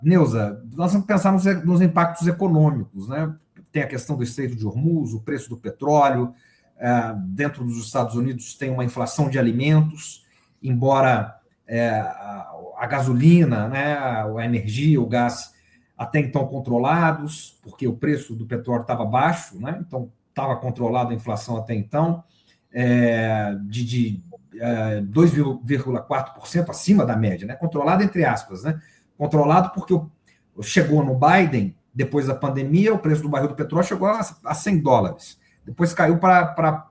Neuza, nós vamos pensar nos impactos econômicos, né? Tem a questão do Estreito de Hormuz, o preço do petróleo, dentro dos Estados Unidos tem uma inflação de alimentos, embora a gasolina, né, a energia, o gás até então controlados, porque o preço do petróleo estava baixo, né? Então estava controlada a inflação até então, de 2,4% acima da média, né? Controlado entre aspas, né? Controlado porque chegou no Biden, depois da pandemia, o preço do barril do petróleo chegou a $100. Depois caiu para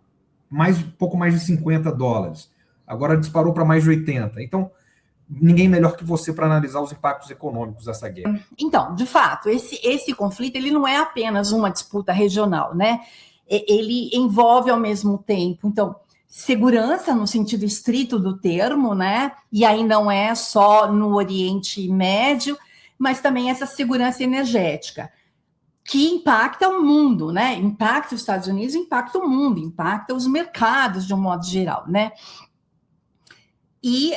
pouco mais de $50. Agora disparou para mais de 80. Então, ninguém melhor que você para analisar os impactos econômicos dessa guerra. Então, de fato, esse conflito ele não é apenas uma disputa regional, né? Ele envolve ao mesmo tempo, então, segurança no sentido estrito do termo, né? E aí não é só no Oriente Médio, mas também essa segurança energética, que impacta o mundo, né? Impacta os Estados Unidos, impacta o mundo, impacta os mercados de um modo geral, né? E,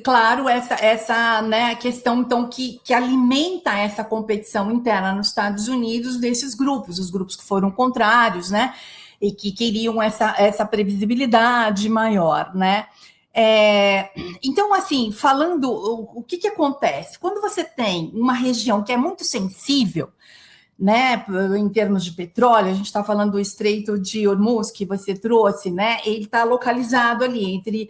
claro, essa né, questão, então, que alimenta essa competição interna nos Estados Unidos desses grupos, os grupos que foram contrários, né? E que queriam essa previsibilidade maior, né? Então, assim, falando, o que acontece? Quando você tem uma região que é muito sensível, né, em termos de petróleo, a gente está falando do Estreito de Hormuz que você trouxe, né? Ele está localizado ali entre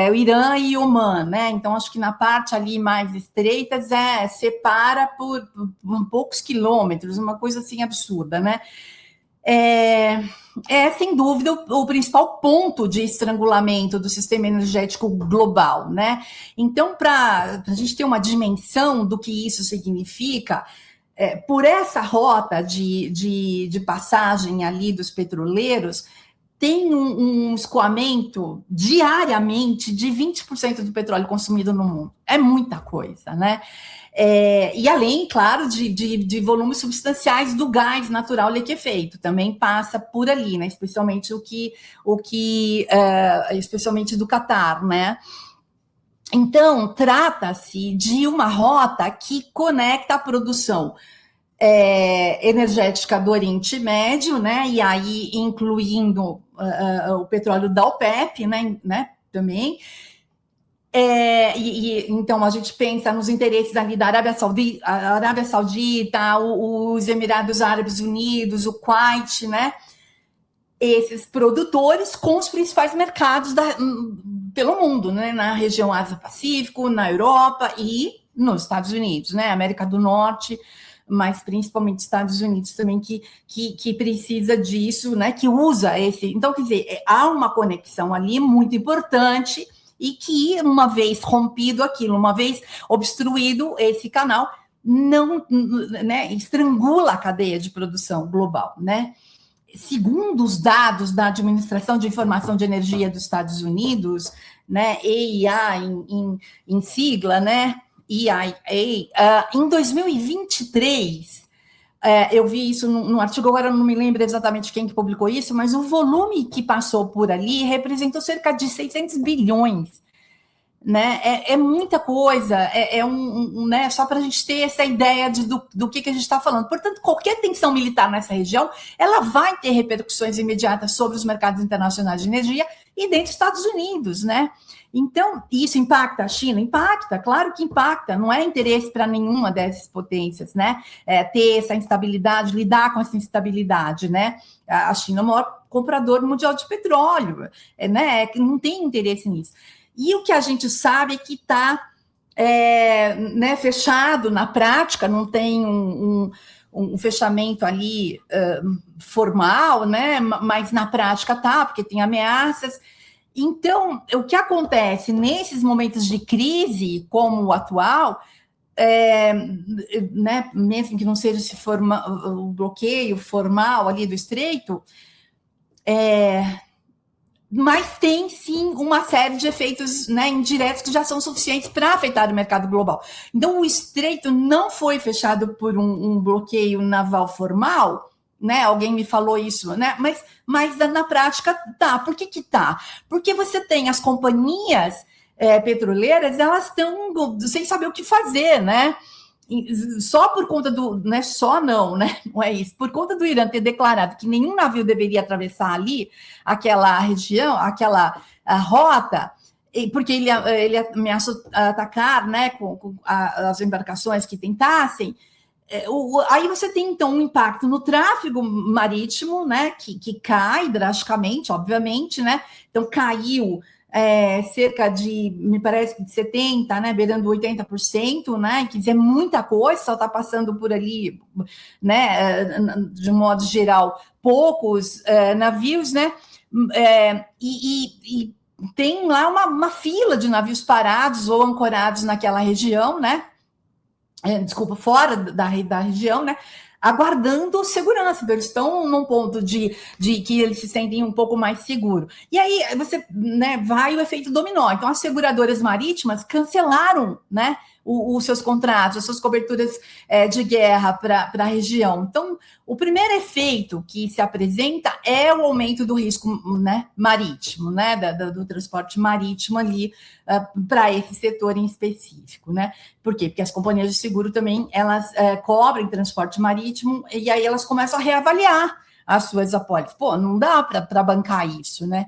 o Irã e Omã, né? Então, acho que na parte ali mais estreita separa por poucos quilômetros, uma coisa assim absurda, né? Sem dúvida o principal ponto de estrangulamento do sistema energético global, né? Então, para a gente ter uma dimensão do que isso significa, por essa rota de passagem ali dos petroleiros, tem um escoamento diariamente de 20% do petróleo consumido no mundo. É muita coisa, né? E além, claro, de volumes substanciais do gás natural liquefeito, também passa por ali, né? Especialmente especialmente do Catar, né? Então, trata-se de uma rota que conecta a produção energética do Oriente Médio, né? E aí incluindo o petróleo da OPEP, né? Também. Então a gente pensa nos interesses ali da Arábia Saudita, os Emirados Árabes Unidos, o Kuwait, né? Esses produtores com os principais mercados pelo mundo, né? Na região Ásia-Pacífico, na Europa e nos Estados Unidos, né? América do Norte, mas principalmente Estados Unidos também, que precisa disso, né? Que usa esse. Então, quer dizer, há uma conexão ali muito importante e que, uma vez rompido aquilo, uma vez obstruído esse canal, não, né? Estrangula a cadeia de produção global, né? Segundo os dados da Administração de Informação de Energia dos Estados Unidos, né, EIA em sigla, né, EIA, em 2023, eu vi isso no artigo, agora eu não me lembro exatamente quem que publicou isso, mas o volume que passou por ali representou cerca de 600 bilhões, né? É muita coisa, né? Só para a gente ter essa ideia do que a gente está falando. Portanto, qualquer tensão militar nessa região, ela vai ter repercussões imediatas sobre os mercados internacionais de energia e dentro dos Estados Unidos, né? Então, isso impacta a China? Impacta, claro que impacta, não é interesse para nenhuma dessas potências, né? Ter essa instabilidade, lidar com essa instabilidade, né? A China é o maior comprador mundial de petróleo, né? Que não tem interesse nisso. E o que a gente sabe é que está né, fechado na prática, não tem um fechamento ali formal, né? Mas na prática tá, porque tem ameaças. Então, o que acontece nesses momentos de crise, como o atual, né, mesmo que não seja o bloqueio formal ali do Estreito, mas tem sim uma série de efeitos, né, indiretos que já são suficientes para afetar o mercado global. Então, o Estreito não foi fechado por um bloqueio naval formal, né? Alguém me falou isso, né? Mas na prática tá. Por que tá? Porque você tem as companhias petroleiras, elas estão sem saber o que fazer, né? só por conta do, né, só não, né, não é isso, por conta do Irã ter declarado que nenhum navio deveria atravessar ali, aquela região, aquela rota, porque ele ameaçou atacar, né, com as embarcações que tentassem. Aí você tem, então, um impacto no tráfego marítimo, né, que cai drasticamente, obviamente, né, então caiu cerca de, me parece, de 70%, né, beirando 80%, né, quer dizer, muita coisa, só está passando por ali, né, de um modo geral, poucos navios, né, e tem lá uma fila de navios parados ou ancorados naquela região, né, desculpa, fora da região, né, aguardando segurança, então eles estão num ponto de que eles se sentem um pouco mais seguros. E aí você, né, vai o efeito dominó. Então as seguradoras marítimas cancelaram, né, os seus contratos, as suas coberturas de guerra para a região. Então, o primeiro efeito que se apresenta é o aumento do risco, né, marítimo, né, do transporte marítimo ali para esse setor em específico, né? Por quê? Porque as companhias de seguro também, elas cobrem transporte marítimo e aí elas começam a reavaliar as suas apólices. Pô, não dá para bancar isso, né?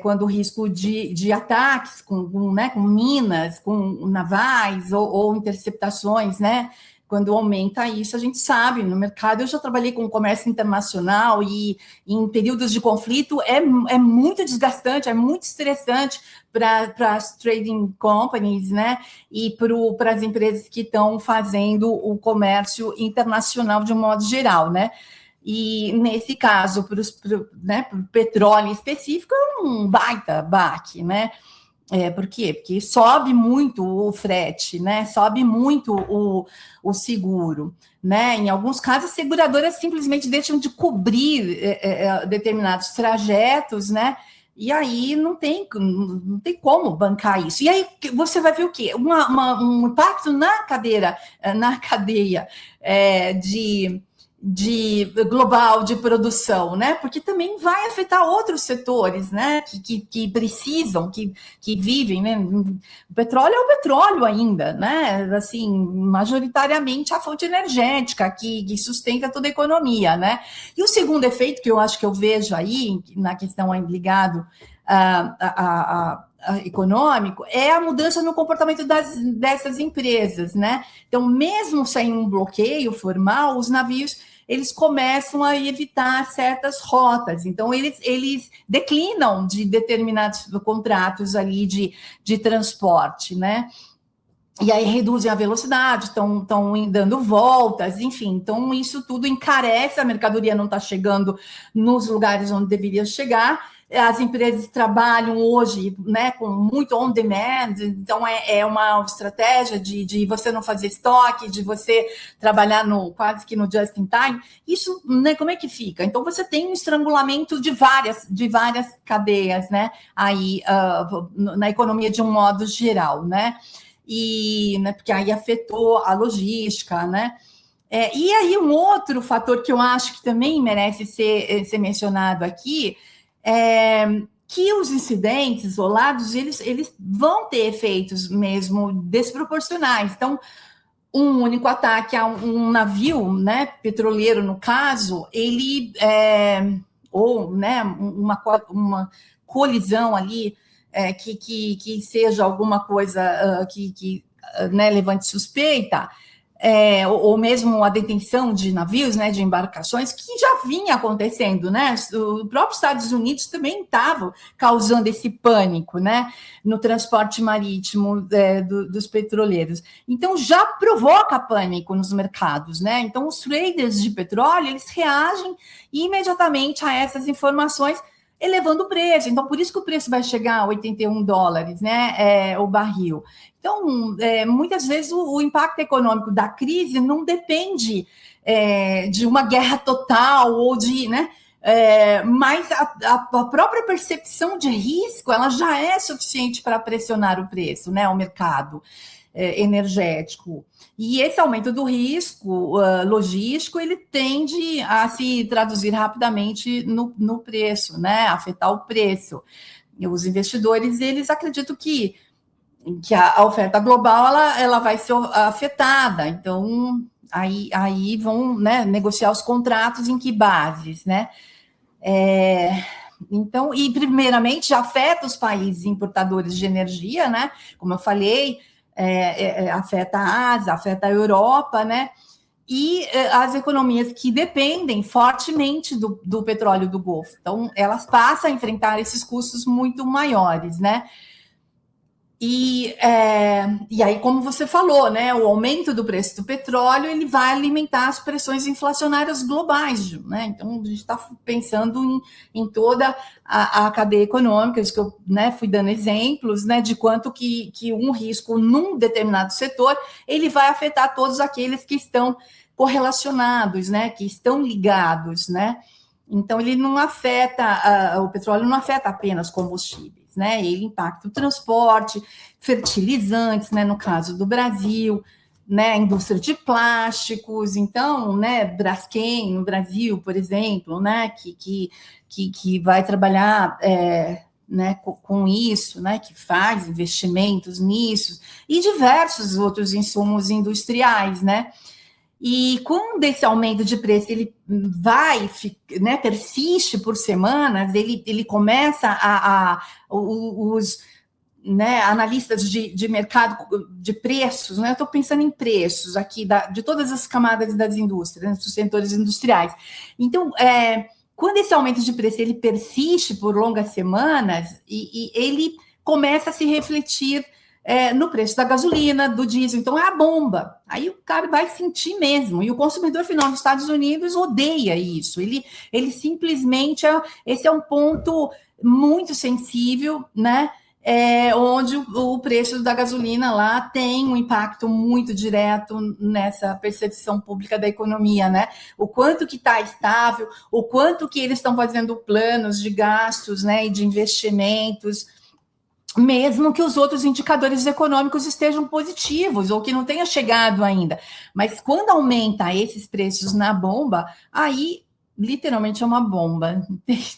Quando o risco de ataques né, com minas, com navais ou interceptações, né? Quando aumenta isso, a gente sabe, no mercado, eu já trabalhei com comércio internacional e em períodos de conflito é muito desgastante, é muito estressante para as trading companies, né? E para as empresas que estão fazendo o comércio internacional de um modo geral, né? E, nesse caso, para o petróleo específico, é um baita baque, né? Por quê? Porque sobe muito o frete, né? Sobe muito o seguro, né? Em alguns casos, as seguradoras simplesmente deixam de cobrir determinados trajetos, né? E aí não tem como bancar isso. E aí você vai ver o quê? Um impacto na cadeia de global de produção, né? Porque também vai afetar outros setores, né? Que precisam, que vivem, né? O petróleo é o petróleo ainda, né? Assim, majoritariamente a fonte energética que sustenta toda a economia, né? E o segundo efeito que eu acho que eu vejo aí na questão ligado econômico é a mudança no comportamento dessas empresas, né? Então, mesmo sem um bloqueio formal, os navios eles começam a evitar certas rotas. Então, eles declinam de determinados contratos ali de transporte, né? E aí reduzem a velocidade, estão dando voltas, enfim. Então, isso tudo encarece, a mercadoria não está chegando nos lugares onde deveria chegar. As empresas trabalham hoje, né, com muito on demand, então é uma estratégia de você não fazer estoque, de você trabalhar quase que no just in time. Isso, né, como é que fica? Então você tem um estrangulamento de várias cadeias, né, aí na economia de um modo geral, né? E, né, porque aí afetou a logística, né? E aí um outro fator que eu acho que também merece ser mencionado aqui que os incidentes isolados, eles vão ter efeitos mesmo desproporcionais. Então, um único ataque a um navio, né, petroleiro no caso, ele, ou, né, uma colisão ali, que seja alguma coisa que né, levante suspeita, ou mesmo a detenção de navios, né, de embarcações, que já vinha acontecendo, né? O próprio Estados Unidos também estava causando esse pânico, né, no transporte marítimo dos petroleiros. Então, já provoca pânico nos mercados, né? Então, os traders de petróleo, eles reagem imediatamente a essas informações, elevando o preço. Então, por isso que o preço vai chegar a $81, né, o barril. Então, muitas vezes o impacto econômico da crise não depende de uma guerra total ou de, né, mas a própria percepção de risco, ela já é suficiente para pressionar o preço, né, o mercado energético. E esse aumento do risco logístico, ele tende a se traduzir rapidamente no preço, né, afetar o preço. E os investidores, eles acreditam que que a oferta global ela vai ser afetada. Então, aí vão, né, negociar os contratos em que bases, né? Então, e primeiramente já afeta os países importadores de energia, né? Como eu falei, afeta a Ásia, afeta a Europa, né? E as economias que dependem fortemente do petróleo do Golfo. Então, elas passam a enfrentar esses custos muito maiores, né? E aí, como você falou, né, o aumento do preço do petróleo ele vai alimentar as pressões inflacionárias globais, né? Então, a gente está pensando em toda a cadeia econômica, isso que eu, né, fui dando exemplos, né, de quanto que um risco num determinado setor ele vai afetar todos aqueles que estão correlacionados, né, que estão ligados, né? Então, ele não afeta, o petróleo não afeta apenas combustíveis, né? Ele impacta o transporte, fertilizantes, né? No caso do Brasil, né? A indústria de plásticos. Então, né? Braskem, no Brasil, por exemplo, né? Que vai trabalhar né? Com isso, né? Que faz investimentos nisso, e diversos outros insumos industriais, né? E quando esse aumento de preço ele vai, né, persiste por semanas, ele começa os, né, analistas de mercado de preços, né? Eu estou pensando em preços aqui de todas as camadas das indústrias, né, dos setores industriais. Então, quando esse aumento de preço ele persiste por longas semanas, e ele começa a se refletir no preço da gasolina, do diesel, então é a bomba. Aí o cara vai sentir mesmo. E o consumidor final dos Estados Unidos odeia isso. Ele simplesmente esse é um ponto muito sensível, né? Onde o preço da gasolina lá tem um impacto muito direto nessa percepção pública da economia, né? O quanto que está estável, o quanto que eles estão fazendo planos de gastos, né? E de investimentos, mesmo que os outros indicadores econômicos estejam positivos ou que não tenha chegado ainda. Mas quando aumenta esses preços na bomba, aí literalmente é uma bomba, entende?